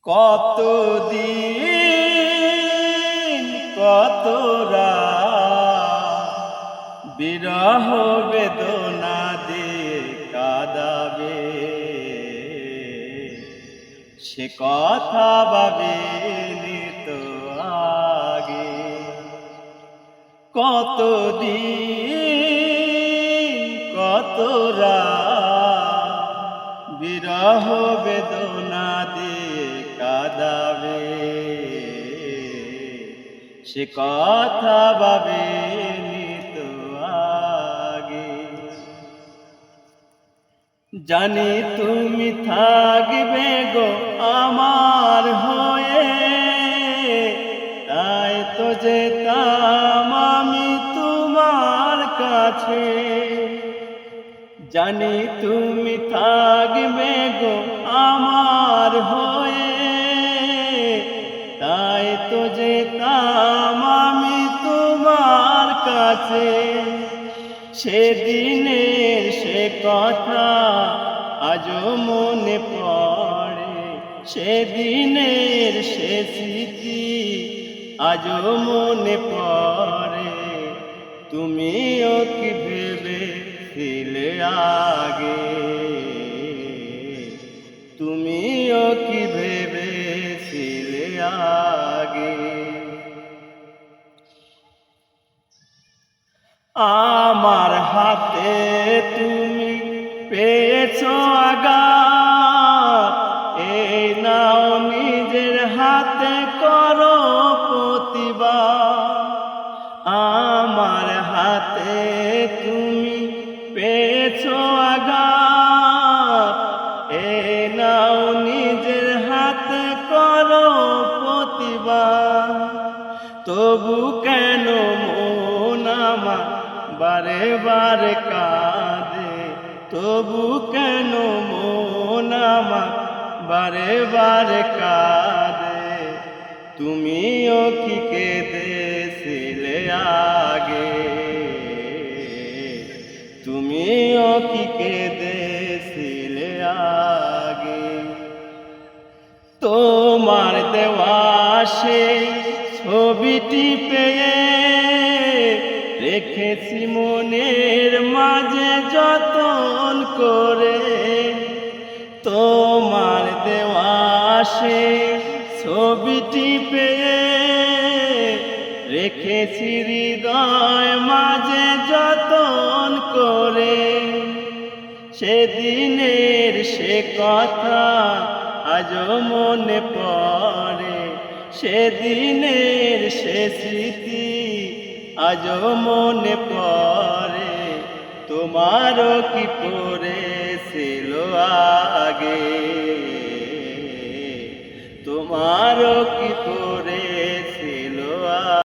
কতদিন কত রাত বিরহ বেদনা দিয়ে কাঁদাবে, সে কথা ভাবিনি তো আগে। কতদিন কত রাত বিরহ বেদনা দিয়ে কাঁদাবে, সে কথা ভাবিনি তো আগে। জানি তুমি থাকবে গো আমার হয়ে, তাই তো যেতাম আমি তোমার কাছে। জানি তুমি থাকবে গো আমার হয়ে, তাই তো যেতাম আমি তোমার কাছে। সেদিনের সে কথা আজও মনে পড়ে, সেদিনের সে স্মৃতি আজও মনে পড়ে। তুমিও কি ভেবেছিলে আগে, তুমিও কি ভেবেছিলে আগে। আমার হাতে তুমি পেয়েছো আঘাত, এই নাও নিজের হাতে করো প্রতিবাদ। আমার হাতে তুমি পেয়েছো আঘাত, এই নাও নিজের হাতে করো প্রতিবাদ। তবু কেন মন আমার বারে বারে কাঁদে, তবু কেন মন আমার বারে বারে কাঁদে। তুমিও কি কেঁদেছিলে আগে, তুমিও কি কেঁদেছিলে আগে। তোমার দেওয়া সেই ছবিটি পেয়ে রেখেছি মনের মাঝে যতন করে। তোমার দেওয়া সেই ছবিটি পেয়ে রেখেছি হৃদয় মাঝে যতন করে। সেদিনের সে কথা আজও মনে পড়ে, সেদিনের সে স্মৃতি আজও মনে পড়ে। তোমারও কি পড়েছিল আগে, তোমারও কি